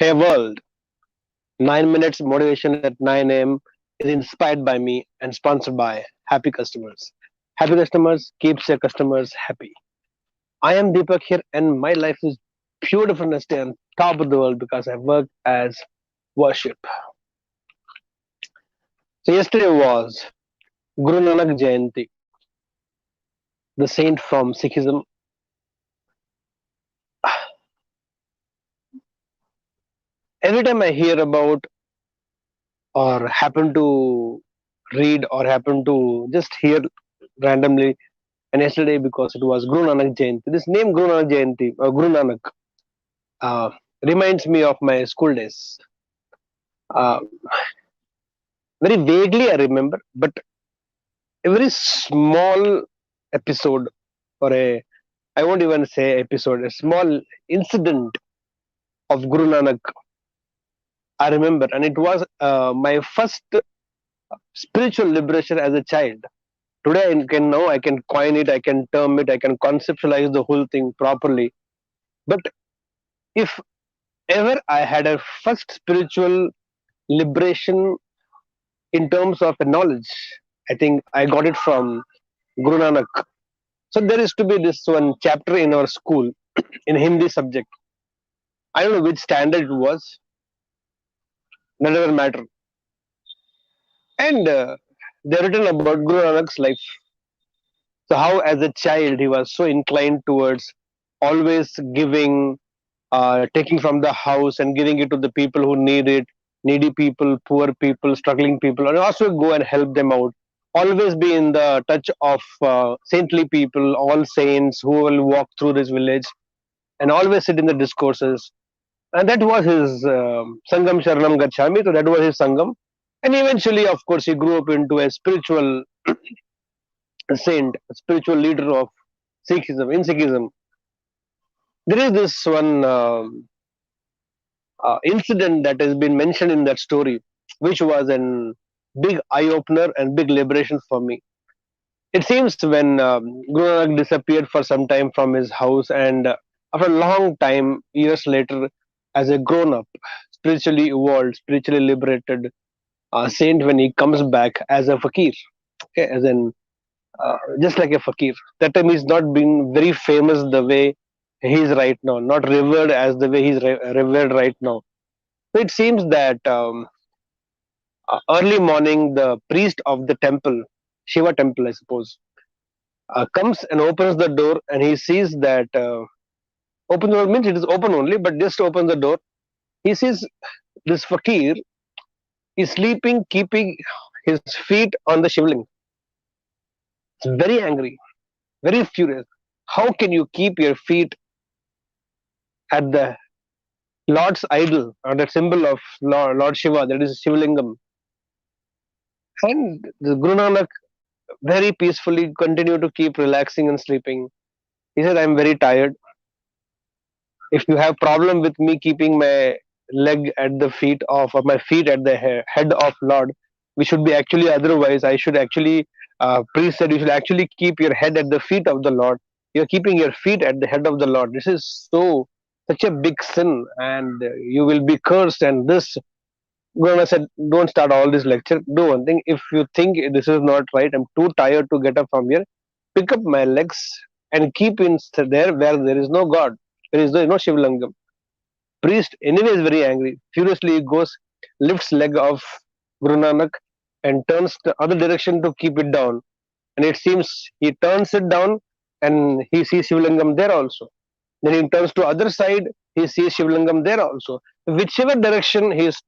Hey world, 9 minutes motivation at 9 a.m. is inspired by me and sponsored by happy customers. Happy customers keeps your customers happy. I am Deepak here and my life is beautiful and stay on top of the world because I work as worship. So yesterday was Guru Nanak Jayanti, the saint from Sikhism. Every time I hear about or happen to read or happen to just hear randomly. And yesterday, because it was Guru Nanak Jayanti, this name Guru Nanak Jayanti, Guru Nanak, uh, reminds me of my school days. Uh, Very vaguely, I remember, but a very small episode, or I won't even say episode, a small incident of Guru Nanak, I remember. And it was my first spiritual liberation as a child. Today, I can coin it, I can term it, I can conceptualize the whole thing properly. But if ever I had a first spiritual liberation in terms of knowledge, I think I got it from Guru Nanak. So there is to be this one chapter in our school in Hindi subject. I don't know which standard it was, none doesn't matter. And they're written about Guru Nanak's life. So how as a child he was so inclined towards always giving, taking from the house and giving it to the people who need it, needy people, poor people, struggling people, and also go and help them out. Always be in the touch of saintly people, all saints who will walk through this village, and always sit in the discourses. And that was his Sangam Sharanam Gachami, so that was his Sangam. And eventually, of course, he grew up into a spiritual saint, a spiritual leader of Sikhism. In Sikhism, there is this one incident that has been mentioned in that story, which was a big eye opener and big liberation for me. It seems when Guru Nanak disappeared for some time from his house, and after a long time, years later, as a grown up, spiritually evolved, spiritually liberated saint, when he comes back as a fakir, okay, as in just like a fakir. That time he's not been very famous the way he is right now, not revered as the way he's revered right now. So it seems that early morning, the priest of the temple, Shiva temple, I suppose, comes and opens the door, and he sees that open the door means it is open only, but just opens the door. He sees this fakir is sleeping, keeping his feet on the shivling. He's very angry, very furious. How can you keep your feet at the Lord's idol or the symbol of Lord Shiva, that is Shivlingam? And the Guru Nanak very peacefully continued to keep relaxing and sleeping. He said, I'm very tired. If you have problem with me keeping my leg at the feet of, or my feet at the head of Lord, we should be actually otherwise. I should actually, priest said, you should actually keep your head at the feet of the Lord. You're keeping your feet at the head of the Lord. This is such a big sin, and you will be cursed. And this, Gurana said, don't start all this lecture. Do one thing. If you think this is not right, I'm too tired to get up from here. Pick up my legs and keep in there where there is no God. There is no Shivlingam. Priest anyway is very angry. Furiously he goes, lifts leg of Guru Nanak and turns the other direction to keep it down. And it seems he turns it down and he sees Shivlingam there also. Then he turns to other side, he sees Shivlingam there also. Whichever direction he is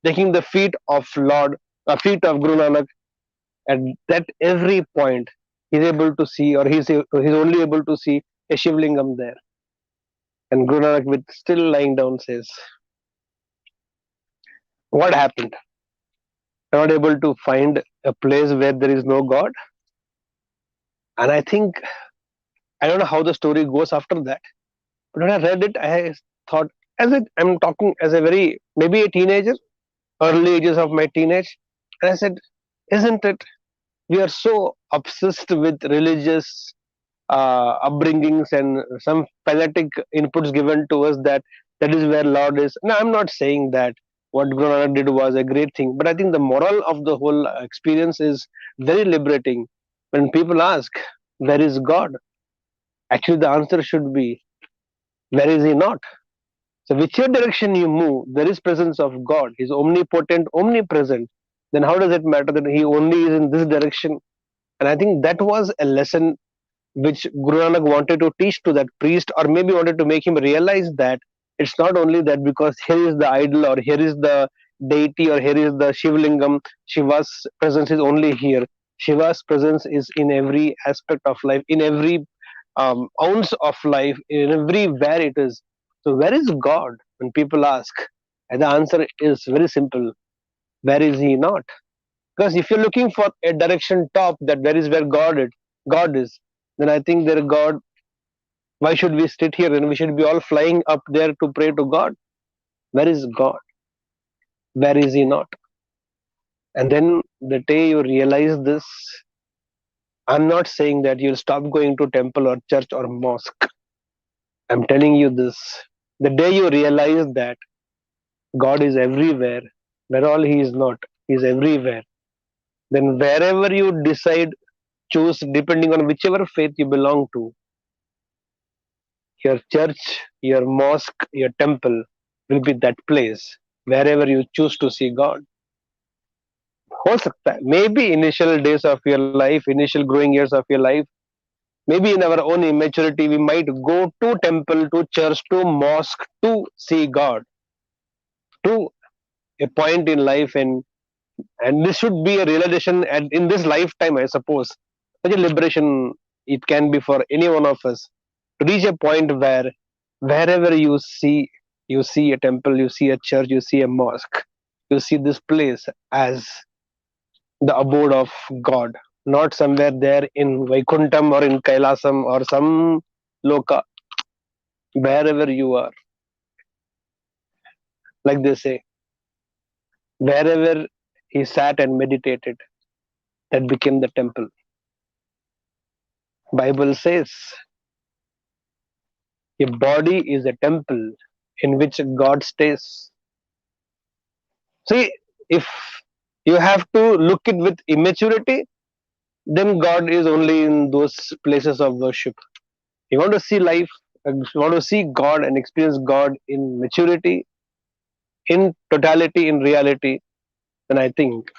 taking the feet of Lord, feet of Guru Nanak, at that every point he's able to see, or he's only able to see a Shivlingam there. And Guru Nanak, with still lying down, says, what happened? I'm not able to find a place where there is no God. And I think, I don't know how the story goes after that. But when I read it, I thought, I'm talking as a very, maybe a teenager, early ages of my teenage. And I said, isn't it? We are so obsessed with religious upbringings and some fanatic inputs given to us that That is where Lord is. Now, I'm not saying that what Guru Nanak did was a great thing, but I think the moral of the whole experience is very liberating. When people ask, "Where is God?" Actually, the answer should be, "Where is He not?" So, whichever direction you move, there is presence of God. He's omnipotent, omnipresent. Then how does it matter that He only is in this direction? And I think that was a lesson which Guru Nanak wanted to teach to that priest, or maybe wanted to make him realize that it's not only that because here is the idol, or here is the deity, or here is the Shivlingam, Shiva's presence is only here. Shiva's presence is in every aspect of life, in every ounce of life, in everywhere it is. So, where is God? When people ask, and the answer is very simple: where is He not? Because if you're looking for a direction top, that there is where God is, then I think there God. Why should we sit here when we should be all flying up there to pray to God? Where is God? Where is He not? And then the day you realize this, I'm not saying that you'll stop going to temple or church or mosque. I'm telling you this. The day you realize that God is everywhere, where all He is not, He is everywhere. Then wherever you decide, choose depending on whichever faith you belong to, your church, your mosque, your temple will be that place wherever you choose to see God. हो सकता है maybe initial days of your life, initial growing years of your life, maybe in our own immaturity we might go to temple, to church, to mosque to see God, to a point in life, and this should be a realization in this lifetime, I suppose. Such a liberation it can be for any one of us to reach a point where wherever you see a temple, you see a church, you see a mosque, you see this place as the abode of God, not somewhere there in Vaikuntham or in Kailasam or some loka, wherever you are. Like they say, wherever he sat and meditated, that became the temple. Bible says, your body is a temple in which God stays. See, if you have to look it with immaturity, then God is only in those places of worship. You want to see life, you want to see God and experience God in maturity, in totality, in reality, then I think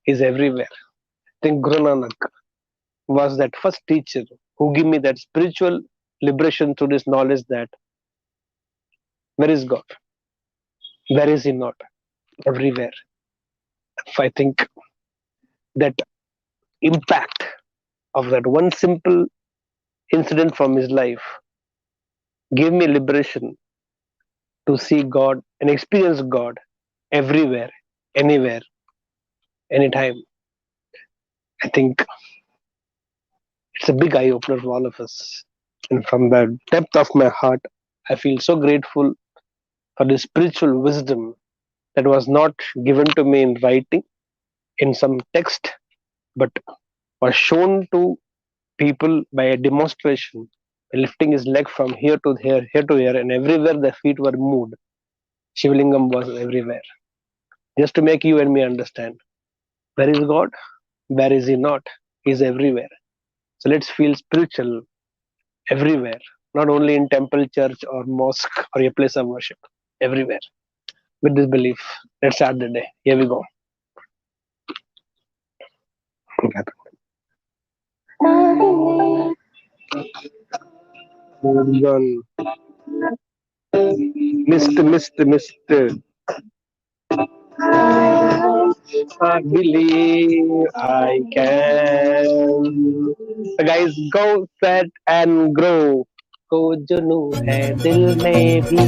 He's everywhere. I think Guru Nanak was that first teacher who gave me that spiritual liberation through this knowledge that where is God? Where is He not? Everywhere. If I think that impact of that one simple incident from his life gave me liberation to see God and experience God everywhere, anywhere, anytime. I think it's a big eye opener for all of us. And from the depth of my heart, I feel so grateful for the spiritual wisdom that was not given to me in writing, in some text, but was shown to people by a demonstration, lifting his leg from here to here, and everywhere the feet were moved. Shivlingam was everywhere. Just to make you and me understand where is God, where is He not? He's everywhere. So let's feel spiritual everywhere, not only in temple, church, or mosque, or a place of worship, everywhere. With this belief, let's start the day. Here we go. Gone. Missed. I believe I can. So guys, go set and grow. को जुनू है दिल में भी